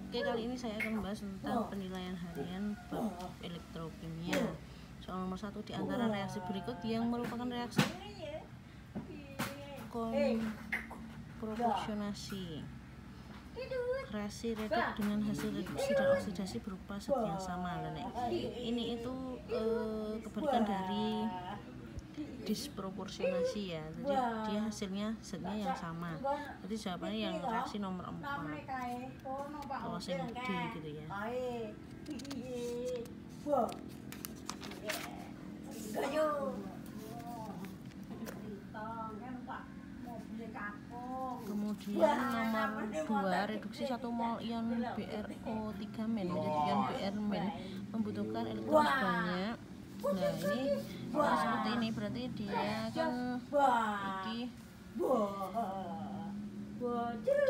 Oke, kali ini saya akan membahas tentang penilaian harian bab elektrokimia. Soal nomor 1, di antara reaksi berikut yang merupakan reaksi proporsionasi. Reaksi redoks dengan hasil reduksi dan oksidasi berupa zat yang sama. Ini itu kebalikan dari disproporsionasi ya, jadi dia hasilnya zatnya yang sama. Jadi jawabannya yang reaksi nomor 4 kalau yang D gitu ya. Kemudian nomor 2, reduksi 1 mol ion BrO3- menjadi ion Br- membutuhkan elektron sebanyak. Nah, ini seperti ini, berarti dia kan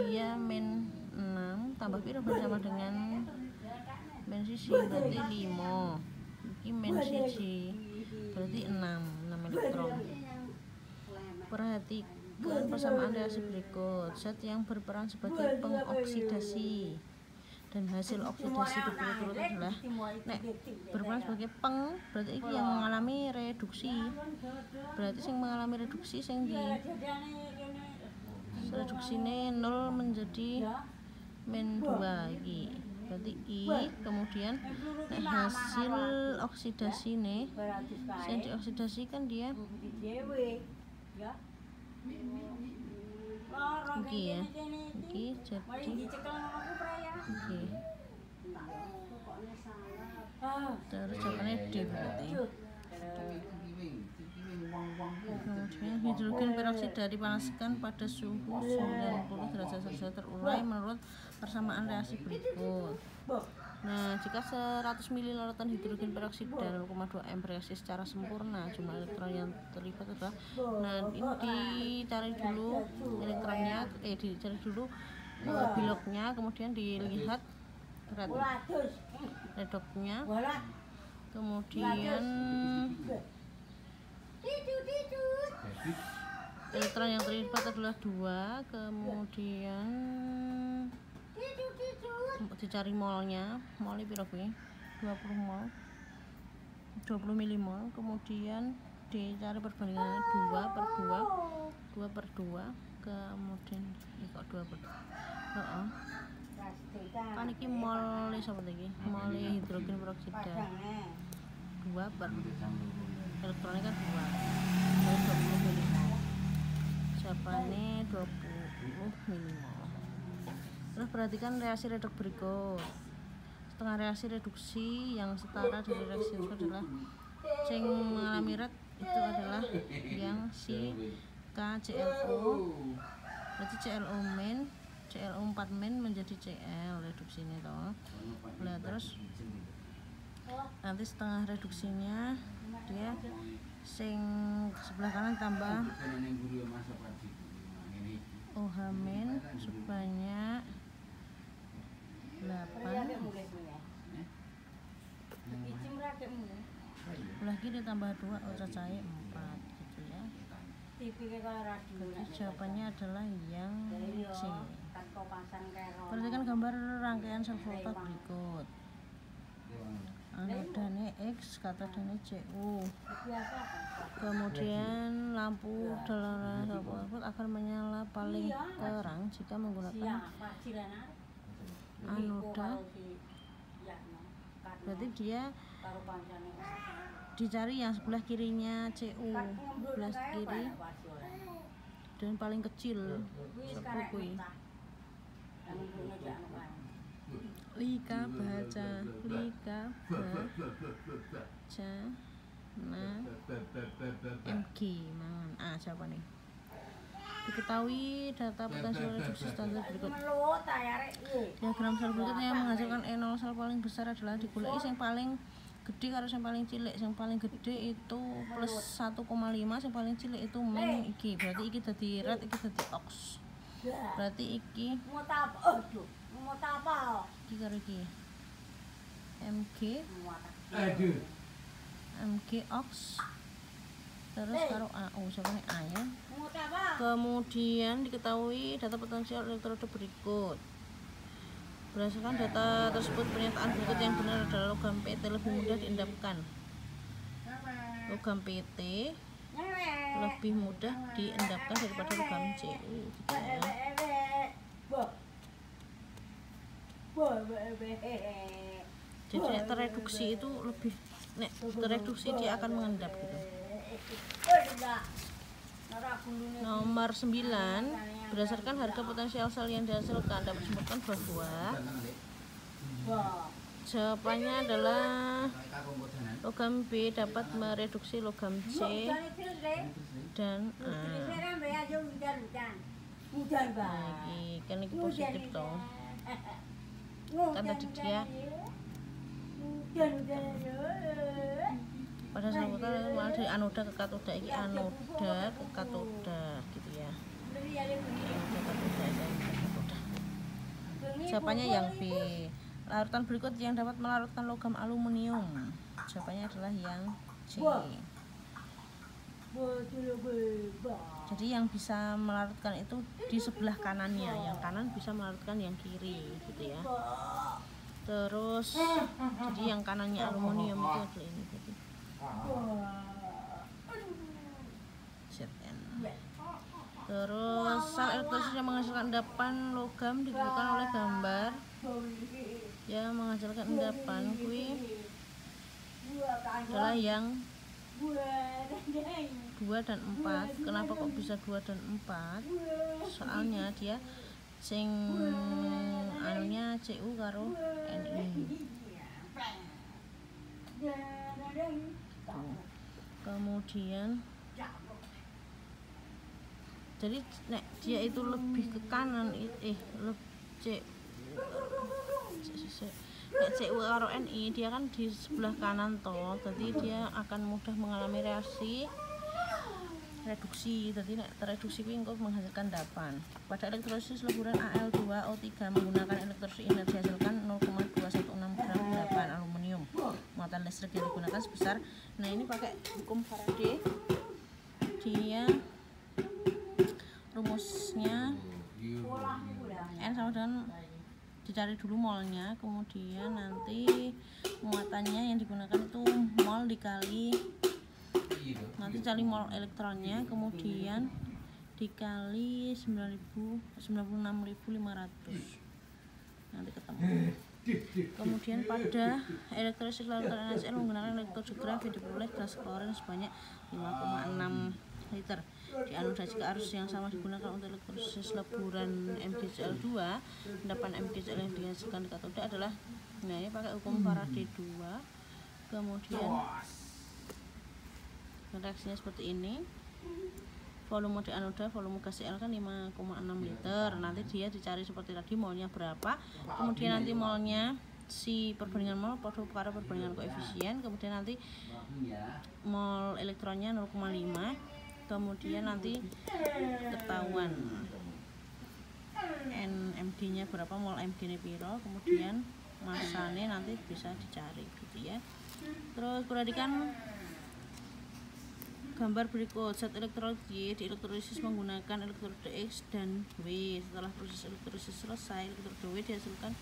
dia min 6 tambah piro bersama dengan min siji berarti 5. Ini min siji berarti 6 elektron. Perhatikan persamaan reaksi berikut. Zat yang berperan sebagai pengoksidasi dan hasil oksidasi berturut-turut adalah berperan sebagai peng, berarti ini yang mengalami reduksi. Berarti yang mengalami reduksi yang di reduksi ini 0 menjadi min 2 iki. Berarti I, kemudian hasil oksidasi nih yang dioksidasi kan dia iki ya, iki jadi iki. Terus jawabannya D berarti. Kemudian hidrogen peroksida dipanaskan pada suhu 90 derajat Celcius terurai menurut persamaan reaksi berikut. Nah, jika 100 ml lautan hidrogen peroksida 0,2 M bereaksi secara sempurna, jumlah elektron yang terlibat adalah, nah ini dicari dulu elektronnya, dicari dulu biloknya, kemudian dilihat redoksnya, kemudian elektron yang terlibat adalah 2, kemudian dicari molnya, molnya piro kuwi? 20 mol, 20 milimol, kemudian dicari perbandingannya 2/2, kemudian kok 2/2, kan iki mol sapa iki? Mol hidrogen peroksida 2 per elektronnya kan 2, 20 milimol, jawabannya 20 milimol. Terus perhatikan reaksi redoks berikut. Setengah reaksi reduksi yang setara dari reaksi itu adalah yang mengalami red itu adalah yang si KClO, berarti ClO4- menjadi Cl reduksi ini toh. Nah, terus nanti setengah reduksinya dia sing sebelah kanan tambah OH- sebanyak 8, sebelah kiri tambah 2, cacahnya 4 gitu ya. Jadi jawabannya adalah yang C. Perhatikan gambar rangkaian sel volta berikut. Anodanya X, katodanya Cu. Kemudian lampu dalam sel tersebut akan menyala paling terang jika menggunakan anoda. Berarti dia dicari yang sebelah kirinya Cu, sebelah kiri dan paling kecil sapa kuwi. Lika baca nah MG mangan siapa nih? Diketahui data potensial reduksi standar berikut. Diagram sel berikut yang menghasilkan E0 sel paling besar adalah digoleki yang paling gede karo yang paling cilik. Yang paling gede itu plus 1,5, yang paling cilik itu min iki. Berarti iki dadi red, iki dadi ox. Berarti iki iki karo iki Mg ox terus karo AU sampai A ya. Kemudian diketahui data potensial elektroda berikut. Berdasarkan data tersebut, pernyataan berikut yang benar adalah logam PT lebih mudah diendapkan. Logam PT lebih mudah diendapkan daripada logam Cu, gitu ya. Jadi nek tereduksi itu lebih, nek tereduksi dia akan mengendap gitu. Nomor 9, berdasarkan harga potensial sel yang dihasilkan dapat disebutkan bahwa jawabannya adalah logam B dapat mereduksi logam C dan A. Nah, ini kan ini positif dong. Kan tadi dia pada sambutan malah dari anoda ke katoda, ini anoda ke katoda gitu ya. Anoda katoda, katoda. Jawabannya yang B. Larutan berikut yang dapat melarutkan logam aluminium. Jawabannya adalah yang C. Jadi yang bisa melarutkan itu di sebelah kanannya, yang kanan bisa melarutkan yang kiri gitu ya. Terus jadi yang kanannya aluminium itu adalah ini gitu. ZN. Terus sel elektrolisis yang menghasilkan endapan logam ditunjukkan oleh gambar yang menghasilkan endapan kui adalah yang 2 dan 4. Kenapa kok bisa 2 dan 4? Soalnya dia sing anunya Cu karo Ni. Kemudian jadi nek dia itu lebih ke kanan nek Cu karo Ni dia kan di sebelah kanan toh, jadi dia akan mudah mengalami reaksi reduksi. Jadi nek tereduksi kuwi engko menghasilkan endapan. Pada elektrolisis leburan Al2O3 menggunakan elektrolisis energi dihasilkan 0,216 gram endapan aluminium. Muatan listrik yang digunakan sebesar, nah ini pakai hukum Faraday. Dia rumusnya N sama dengan, dicari dulu molnya, kemudian nanti muatannya yang digunakan itu mol dikali, nanti cari mol elektronnya, kemudian dikali 96.500, nanti ketemu. Kemudian pada elektrolisis larutan NaCl menggunakan elektrografi diperoleh gas klorin sebanyak 5,6 liter. Di anoda jika arus yang sama digunakan untuk elektrolisis leburan MgCl2, endapan MgCl yang dihasilkan di katoda adalah, nah ini pakai hukum Faraday 2. Kemudian reaksinya seperti ini. Volume di anoda, volume gas Cl kan 5,6 liter. Nanti dia dicari seperti tadi molnya berapa. Kemudian nanti molnya si perbandingan mol pada perbandingan koefisien. Kemudian nanti mol elektronnya 0,5. Kemudian nanti ketahuan NMG nya berapa, mol Mg nya piro, kemudian masanya nanti bisa dicari gitu ya. Terus perhatikan gambar berikut. Zat elektrolit Y di elektrolisis menggunakan elektroda X dan W. Setelah proses elektrolisis selesai, elektroda W dihasilkan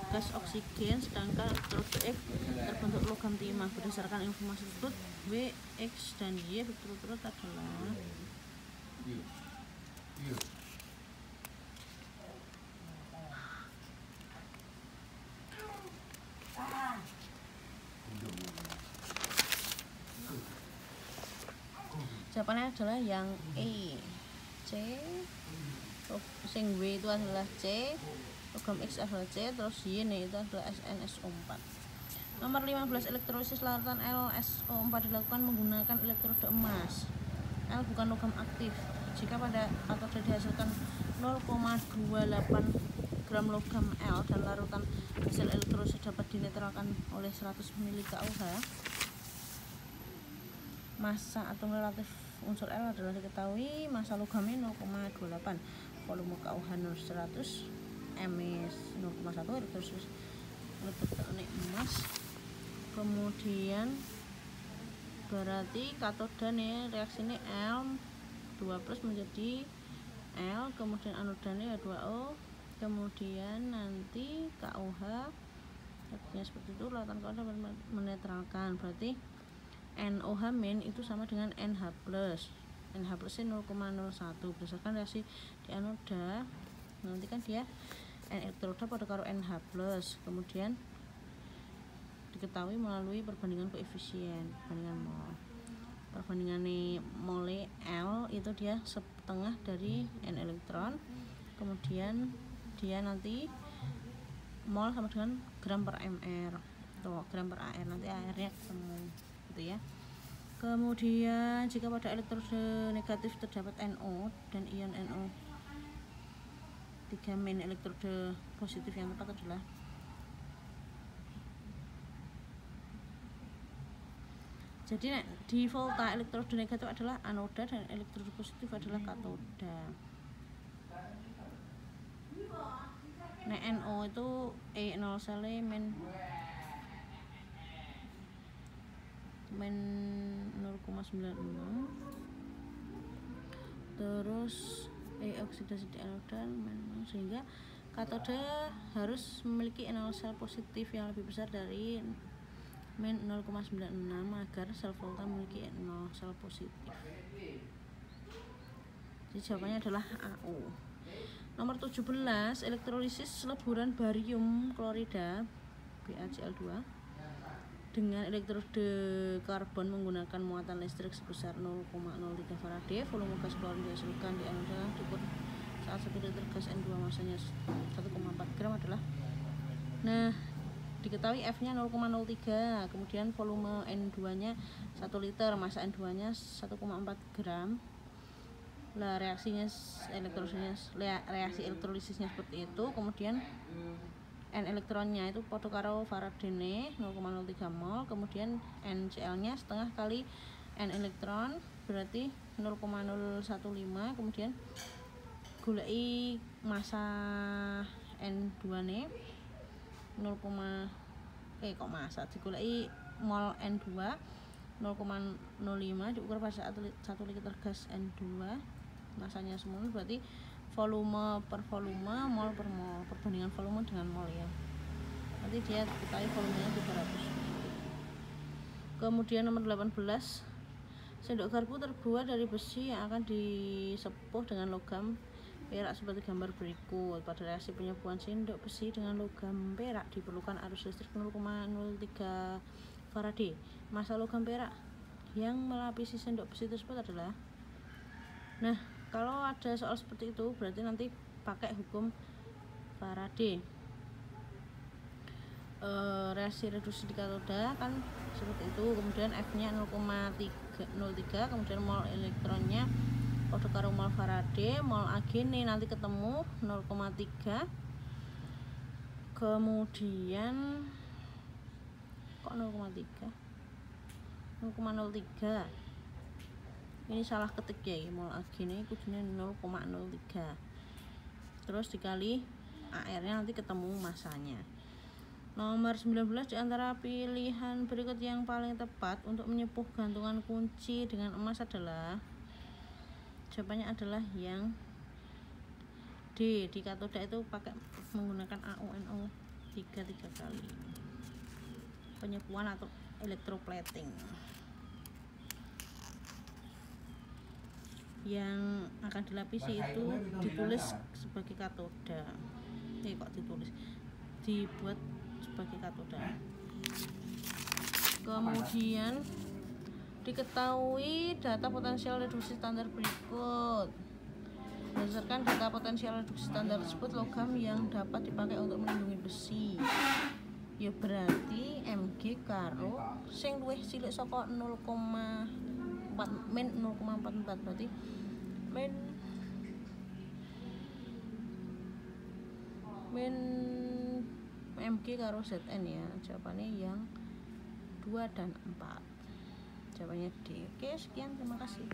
gas oksigen, sedangkan elektroda X terbentuk logam timah. Berdasarkan informasi tersebut, W, X, dan Y berturut-turut adalah jawabannya adalah yang E, C, sing W itu adalah C, logam X adalah C, terus Y itu adalah SnSO4. Nomor 15, elektrolisis larutan LSO4 dilakukan menggunakan elektroda emas. L bukan logam aktif. Jika pada katoda dihasilkan 0,28 gram logam L dan larutan hasil elektrolisis dapat dinetralkan oleh 100 ml KUH, massa atom relatif unsur L adalah diketahui, massa logamnya 0,28, volume KUH 100, Ms 0,1, elektrolisis emas. Kemudian berarti katoda nih reaksinya L 2+ menjadi L, kemudian anodanya 2O, kemudian nanti KUH NOH artinya seperti itu, lautan kode menetralkan, berarti NOH min itu sama dengan NH plus. NH plusnya 0,01 berdasarkan reaksi di anoda. Nanti kan dia N elektroda pada karo NH plus, kemudian diketahui melalui perbandingan koefisien, perbandingan mol. Perbandingan mole L itu dia setengah dari N elektron, kemudian dia nanti mol sama dengan gram per mr atau gram per AR, nanti AR-nya ketemu gitu ya. Kemudian jika pada elektroda negatif terdapat NO dan ion NO3 min, elektroda positif yang tepat adalah jadi di volta elektroda negatif adalah anoda dan elektroda positif adalah katoda. Nah, NO itu E0 sel min 0,96, terus oksidasi di anoda sehingga katoda harus memiliki NO sel positif yang lebih besar dari min 0,96 agar sel volta memiliki NO sel positif. Jadi jawabannya adalah AU. Nomor 17, elektrolisis leburan barium klorida BaCl2 dengan elektroda karbon menggunakan muatan listrik sebesar 0,03 Faraday. Volume gas klorin dihasilkan di anoda diukur saat 1 liter gas N2 masanya 1,4 gram adalah, nah diketahui F-nya 0,03, kemudian volume N2 nya 1 liter, massa N2 nya 1,4 gram. Lah reaksi elektrolisisnya seperti itu, kemudian N elektronnya itu podo karo Faraday 0,03 mol, kemudian NCl nya setengah kali N elektron berarti 0,015, kemudian gulai massa N2 nya massa digulai mol N2 0,05 diukur pada 1 liter gas N2, masanya semua berarti volume per volume, mol per mol, perbandingan volume dengan mol ya. Nanti dia diketahui volumenya 300. Kemudian nomor 18, sendok garpu terbuat dari besi yang akan disepuh dengan logam perak seperti gambar berikut. Pada reaksi penyembuhan sendok besi dengan logam perak diperlukan arus listrik 0,03 Faraday. Massa logam perak yang melapisi sendok besi tersebut adalah, nah kalau ada soal seperti itu berarti nanti pakai hukum Faraday. Reaksi reduksi di katoda kan seperti itu, kemudian F nya 0,03, kemudian mol elektronnya podo karo mol Faraday, mol Ag ini nanti ketemu 0,3, kemudian kok 0,03 ini salah ketik ya, mol Ag ini kudunya 0,03, terus dikali AR nya nanti ketemu masanya. Nomor 19, di antara pilihan berikut yang paling tepat untuk menyepuh gantungan kunci dengan emas adalah, jawabannya adalah yang D. Di katoda itu pakai menggunakan AuNO3 kali penyepuhan atau electroplating. Yang akan dilapisi itu ditulis sebagai katoda. Dibuat sebagai katoda. Kemudian diketahui data potensial reduksi standar berikut. Berdasarkan data potensial reduksi standar tersebut, logam yang dapat dipakai untuk melindungi besi ya berarti Mg karo sing luwih cilik saka 0,4 min 0,44, berarti min Mg karo Zn ya. Jawabannya yang 2 dan 4. Jawabannya D. Oke, sekian, terima kasih.